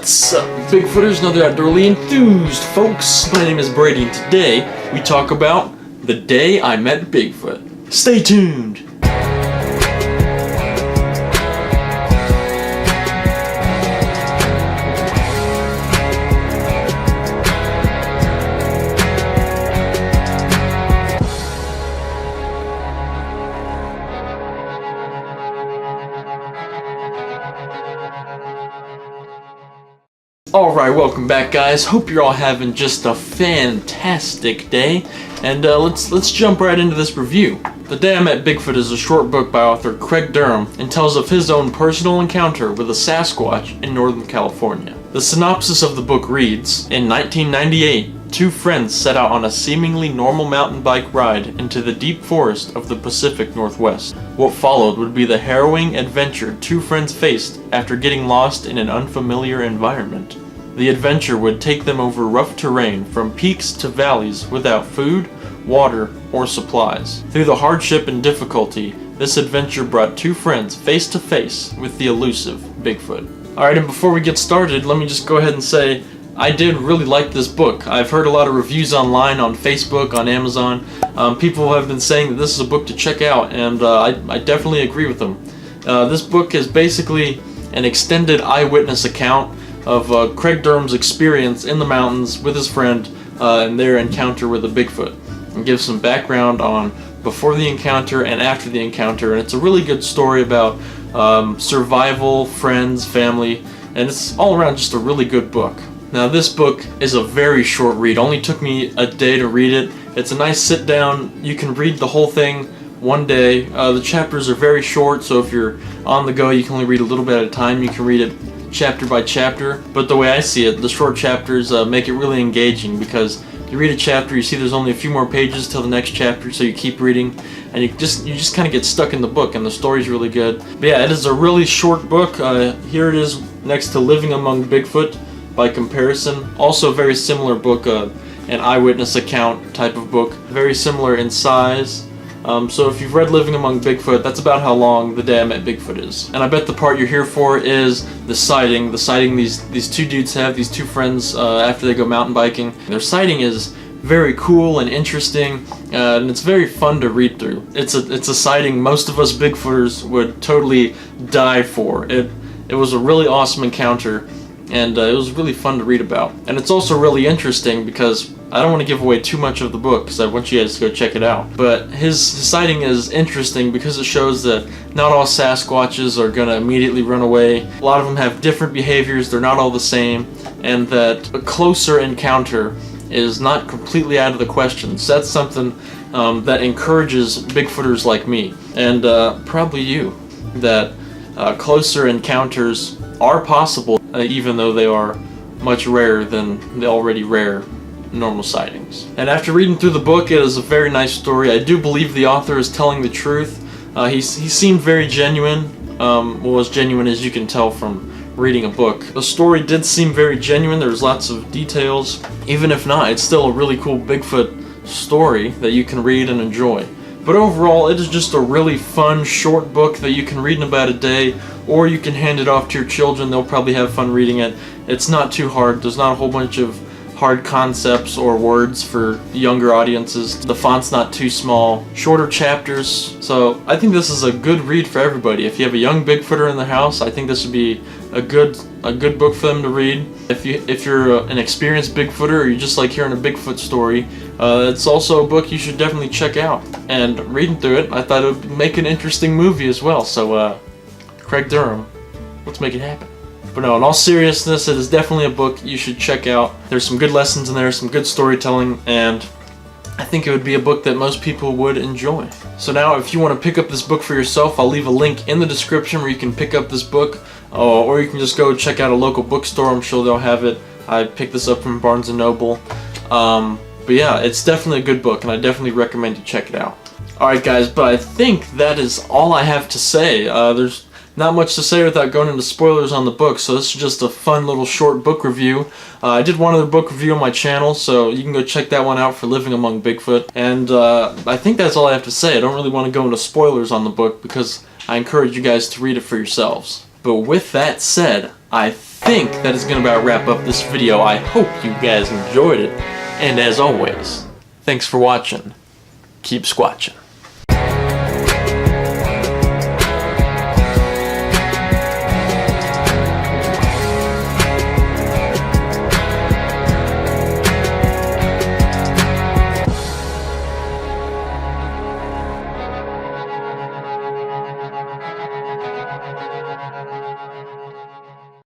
What's up, Bigfooters? Another outdoorly enthused folks. My name is Brady, and today we talk about the day I met Bigfoot. Stay tuned! Alright, welcome back, guys. Hope you're all having just a fantastic day. And let's jump right into this review. The Day I Met Bigfoot is a short book by author Craig Durham and tells of his own personal encounter with a Sasquatch in Northern California. The synopsis of the book reads, in 1998, two friends set out on a seemingly normal mountain bike ride into the deep forest of the Pacific Northwest. What followed would be the harrowing adventure two friends faced after getting lost in an unfamiliar environment. The adventure would take them over rough terrain from peaks to valleys without food, water, or supplies. Through the hardship and difficulty, this adventure brought two friends face to face with the elusive Bigfoot. Alright, and before we get started, let me just go ahead and say I did really like this book. I've heard a lot of reviews online, on Facebook, on Amazon. People have been saying that this is a book to check out, and I definitely agree with them. This book is basically an extended eyewitness account of Craig Durham's experience in the mountains with his friend and their encounter with a Bigfoot. And gives some background on before the encounter and after the encounter, and it's a really good story about survival, friends, family, and it's all around just a really good book. Now this book is a very short read, only took me a day to read it. It's a nice sit down, you can read the whole thing one day. The chapters are very short, so if you're on the go you can only read a little bit at a time. You can read it chapter by chapter, but the way I see it, the short chapters make it really engaging because you read a chapter, you see there's only a few more pages till the next chapter, so you keep reading, and you just kind of get stuck in the book, and the story's really good. But yeah, it is a really short book. Here it is next to Living Among Bigfoot by comparison. Also a very similar book, an eyewitness account type of book, very similar in size. So if you've read Living Among Bigfoot, that's about how long The Day I Met Bigfoot is. And I bet the part you're here for is the sighting these two dudes have, these two friends, after they go mountain biking. Their sighting is very cool and interesting, and it's very fun to read through. It's a sighting most of us Bigfooters would totally die for. It was a really awesome encounter, and it was really fun to read about. And it's also really interesting because I don't want to give away too much of the book because I want you guys to go check it out. But his sighting is interesting because it shows that not all Sasquatches are going to immediately run away. A lot of them have different behaviors, they're not all the same, and that a closer encounter is not completely out of the question. So that's something that encourages Bigfooters like me, and probably you, that closer encounters are possible, even though they are much rarer than the already rare normal sightings. And after reading through the book, it is a very nice story. I do believe the author is telling the truth. He seemed very genuine, well, as genuine as you can tell from reading a book. The story did seem very genuine. There's lots of details. Even if not, it's still a really cool Bigfoot story that you can read and enjoy. But overall, it is just a really fun, short book that you can read in about a day, or you can hand it off to your children. They'll probably have fun reading it. It's not too hard. There's not a whole bunch of hard concepts or words for younger audiences. The font's not too small. Shorter chapters. So I think this is a good read for everybody. If you have a young Bigfooter in the house, I think this would be a good book for them to read. If you're an experienced Bigfooter or you just like hearing a Bigfoot story, it's also a book you should definitely check out. And reading through it, I thought it would make an interesting movie as well. So Craig Durham, let's make it happen. But no, in all seriousness, it is definitely a book you should check out. There's some good lessons in there, some good storytelling, and I think it would be a book that most people would enjoy. So now, if you want to pick up this book for yourself, I'll leave a link in the description where you can pick up this book, or you can just go check out a local bookstore. I'm sure they'll have it. I picked this up from Barnes & Noble. But yeah, it's definitely a good book, and I definitely recommend you check it out. Alright guys, but I think that is all I have to say. There's not much to say without going into spoilers on the book, so this is just a fun little short book review. I did one other book review on my channel, so you can go check that one out for Living Among Bigfoot. And I think that's all I have to say. I don't really want to go into spoilers on the book because I encourage you guys to read it for yourselves. But with that said, I think that is going to about wrap up this video. I hope you guys enjoyed it. And as always, thanks for watching. Keep squatching.